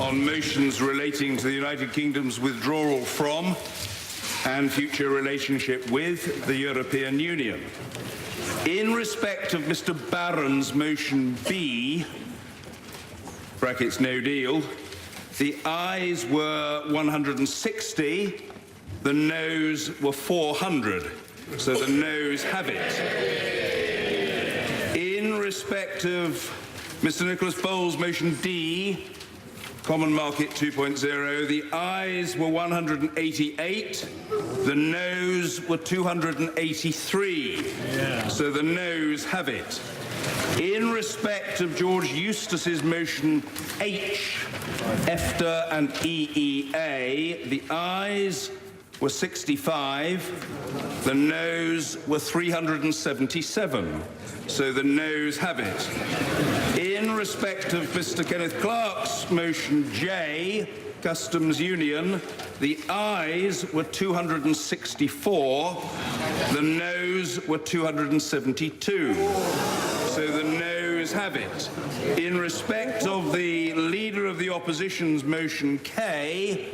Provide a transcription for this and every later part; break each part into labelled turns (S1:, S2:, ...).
S1: on motions relating to the United Kingdom's withdrawal from and future relationship with the European Union. In respect of Mr. Barron's motion B, brackets no deal, the ayes were 160, the noes were 400, so the noes have it. In respect of Mr. Nicholas Bowles' motion D, Common Market 2.0, the ayes were 188, the noes were 283, so the noes have it. In respect of George Eustace's motion H, EFTA and EEA, the ayes were 65, the noes were 377, so the noes have it. In respect of Mr. Kenneth Clarke's motion J, Customs Union, the ayes were 264, the noes were 272. So the noes have it. In respect of the Leader of the Opposition's motion K,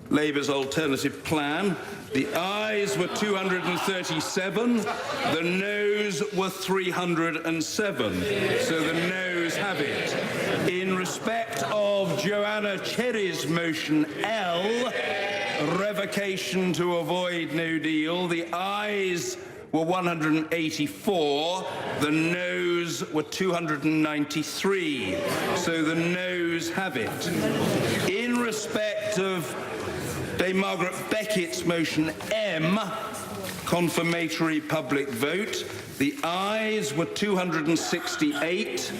S1: Labour's alternative plan, the ayes were 237, the noes were 307. So the noes have it. In respect of Joanna Cherry's motion L, revocation to avoid no deal, the ayes were 184, the noes were 293, so the noes have it. In respect of Dame Margaret Beckett's motion M, confirmatory public vote, the ayes were 268,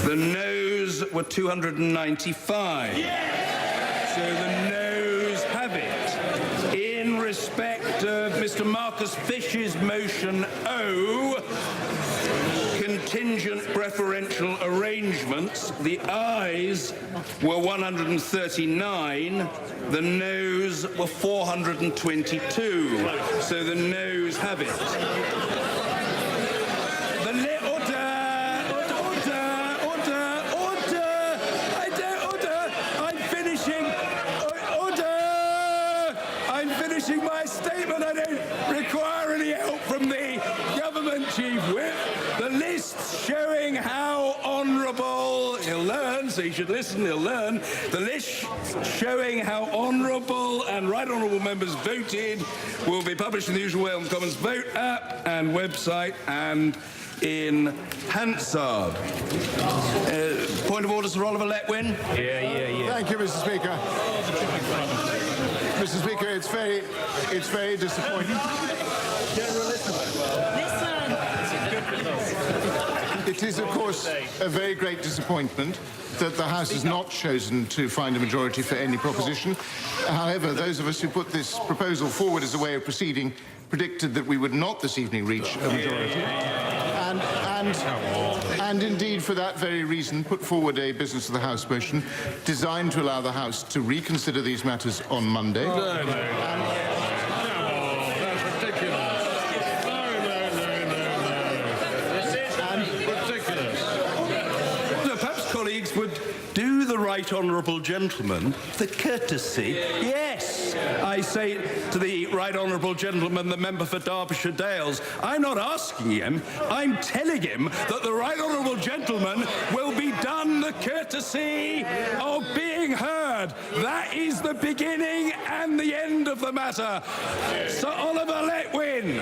S1: the noes were 295, so the noes have it. In respect of Mr. Marcus Fish's motion O, contingent preferential arrangements, the ayes were 139, the noes were 422, so the noes have it.
S2: My statement. I don't require any help from the government chief whip. The list showing how honourable, he'll learn, so you should listen, he'll learn. The list showing how honourable and right honourable members voted will be published in the usual way on the Commons Vote app and website and in Hansard. Point of order, Sir Oliver Letwin.
S3: Thank you, Mr. Speaker. Mr. Speaker, it's very disappointing. It is, of course, a very great disappointment that the House has not chosen to find a majority for any proposition. However, those of us who put this proposal forward as a way of proceeding predicted that we would not this evening reach a majority. And indeed, for that very reason, put forward a Business of the House motion designed to allow the House to reconsider these matters on Monday.
S4: That's ridiculous. Ridiculous.
S1: No, perhaps colleagues would do the right honourable gentleman the courtesy. Yes, I say to the right honourable gentleman, the member for Derbyshire Dales, I'm not asking him, I'm telling him that the right honourable gentleman will be done the courtesy of being heard. That is the beginning and the end of the matter. Sir Oliver Letwin.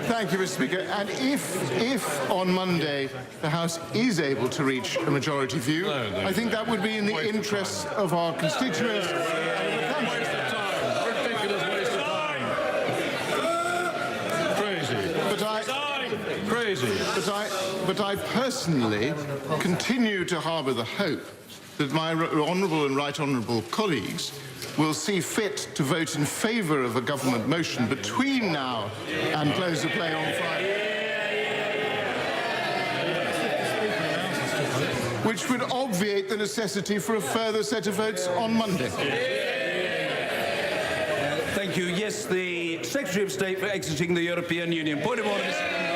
S3: Thank you, Mr. Speaker. And if on Monday the House is able to reach a majority view, I think that would be in the interests of our constituents. But I personally continue to harbour the hope that my honourable and right honourable colleagues will see fit to vote in favour of a government motion between now and close of play on Friday, which would obviate the necessity for a further set of votes on Monday.
S1: Thank you. Yes, the Secretary of State for exiting the European Union. Point of order, Mr.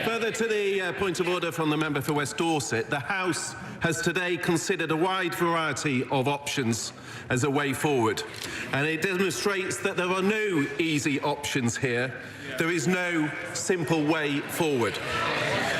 S5: Further to the point of order from the member for West Dorset, the House
S4: has today considered a wide variety of options as a way forward, and it demonstrates that there are no easy options here. There is no simple way forward.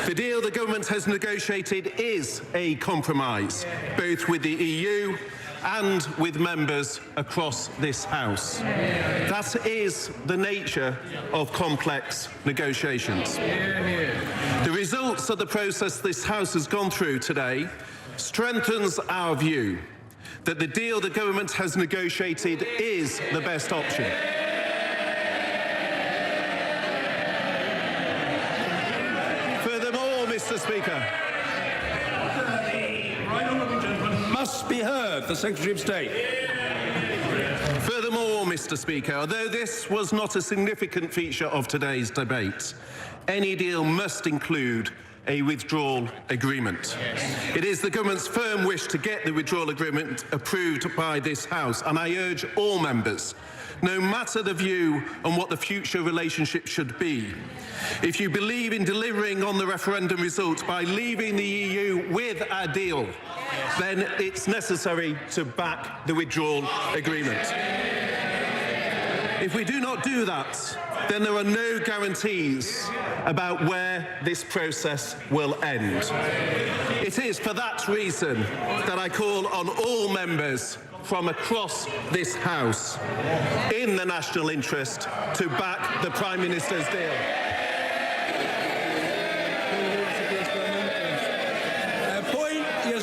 S4: The deal the government has negotiated is a compromise, both with the EU and with members across this House. That is the nature of complex negotiations. The results of the process this House has gone through today strengthens our view that the deal the government has negotiated is the best option. Furthermore, Mr. Speaker,
S2: Must be heard. The Secretary of State.
S4: Furthermore, Mr. Speaker, although this was not a significant feature of today's debate, any deal must include a withdrawal agreement. It is the government's firm wish to get the withdrawal agreement approved by this House, and I urge all members, no matter the view on what the future relationship should be, if you believe in delivering on the referendum result by leaving the EU with a deal, then it's necessary to back the withdrawal agreement. If we do not do that, then there are no guarantees about where this process will end. It is for that reason that I call on all members from across this House, in the national interest, to back the Prime Minister's deal.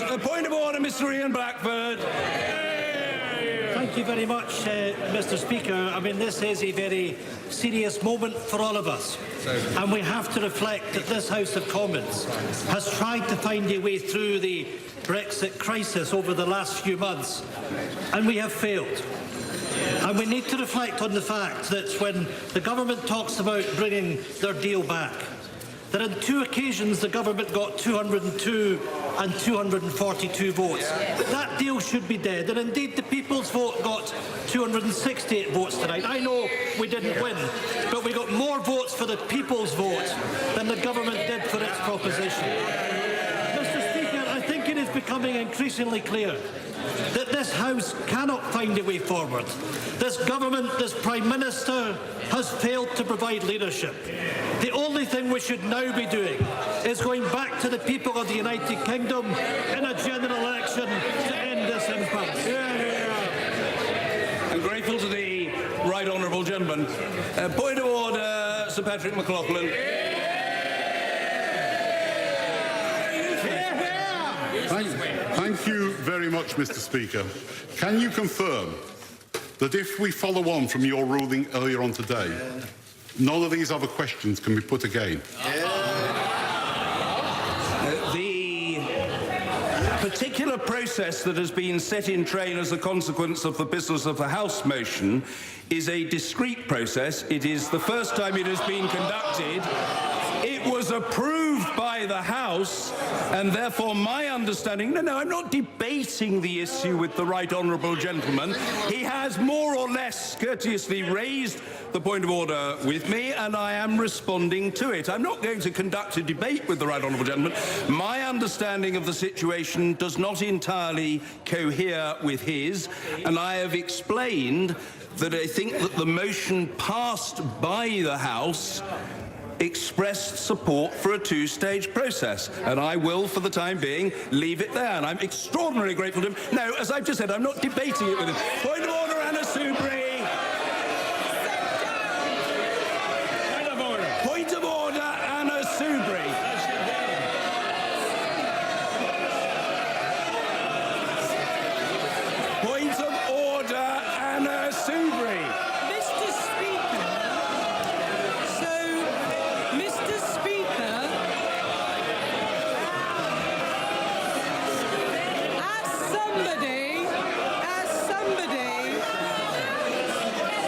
S2: A point of order, Mr. Ian Blackford.
S5: Thank you very much, Mr. Speaker. I mean, this is a very serious moment for all of us. And we have to reflect that this House of Commons has tried to find a way through the Brexit crisis over the last few months, and we have failed. And we need to reflect on the fact that when the government talks about bringing their deal back, that on 2 occasions the government got 202 and 242 votes. That deal should be dead, and indeed the People's Vote got 268 votes tonight. I know we didn't win, but we got more votes for the People's Vote than the government did for its proposition. Mr. Speaker, I think it is becoming increasingly clear that this House cannot find a way forward. This government, this Prime Minister, has failed to provide leadership. The only thing we should now be doing is going back to the people of the United Kingdom in a general election to end this impasse.
S2: I'm grateful to the right honourable gentleman. Point of order, Sir Patrick McLaughlin.
S6: Thank you very much, Mr. Speaker. Can you confirm that if we follow on from your ruling earlier on today, none of these other questions can be put again?
S2: The particular process that has been set in train as a consequence of the business of the House motion is a discrete process. It is the first time it has been conducted. It was approved by the House, and therefore my understanding... No, I'm not debating the issue with the right honourable gentleman. He has more or less courteously raised the point of order with me, and I am responding to it. I'm not going to conduct a debate with the right honourable gentleman. My understanding of the situation does not entirely cohere with his, and I have explained that I think that the motion passed by the House expressed support for a 2-stage process, and I will, for the time being, leave it there, and I'm extraordinarily grateful to him. No, as I've just said, I'm not debating it with him. Point of order, Anna Soubry. Point of order. Point of order, Anna Soubry. Point of order, Anna Soubry.
S7: Mr. Speaker,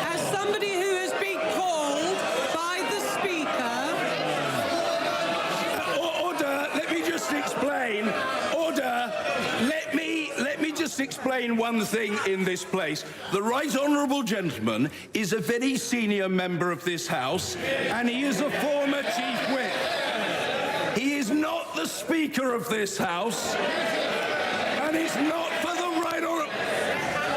S7: as somebody who has been called by the Speaker.
S2: Order, let me just explain. Order, let me just explain one thing in this place. The right honourable gentleman is a very senior member of this House, and he is a former Chief Whip. He is not the Speaker of this House. it's not for the right honourable...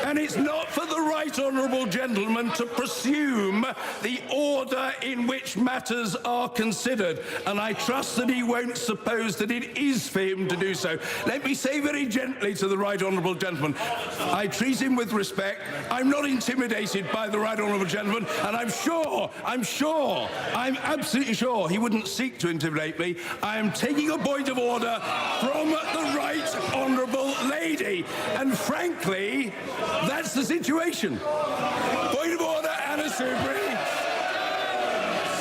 S2: And it's not for the right honourable gentleman to presume the order in which matters are considered. And I trust that he won't suppose that it is for him to do so. Let me say very gently to the right honourable gentleman, I treat him with respect. I'm not intimidated by the right honourable gentleman, and I'm absolutely sure he wouldn't seek to intimidate me. I am taking a point of order from the right honourable lady. And frankly, that's the situation. Point of order, Anna Soubry.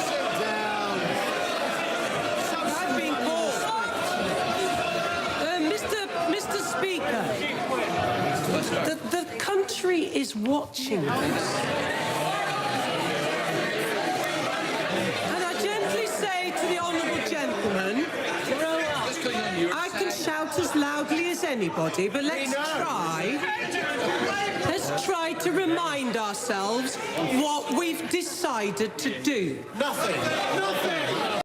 S3: Sit down.
S7: I've been called. Mr. Speaker, the country is watching this. And I gently say to the honourable gentleman, I can shout as loudly as anybody, but let's try to remind ourselves what we've decided to do.
S3: Nothing.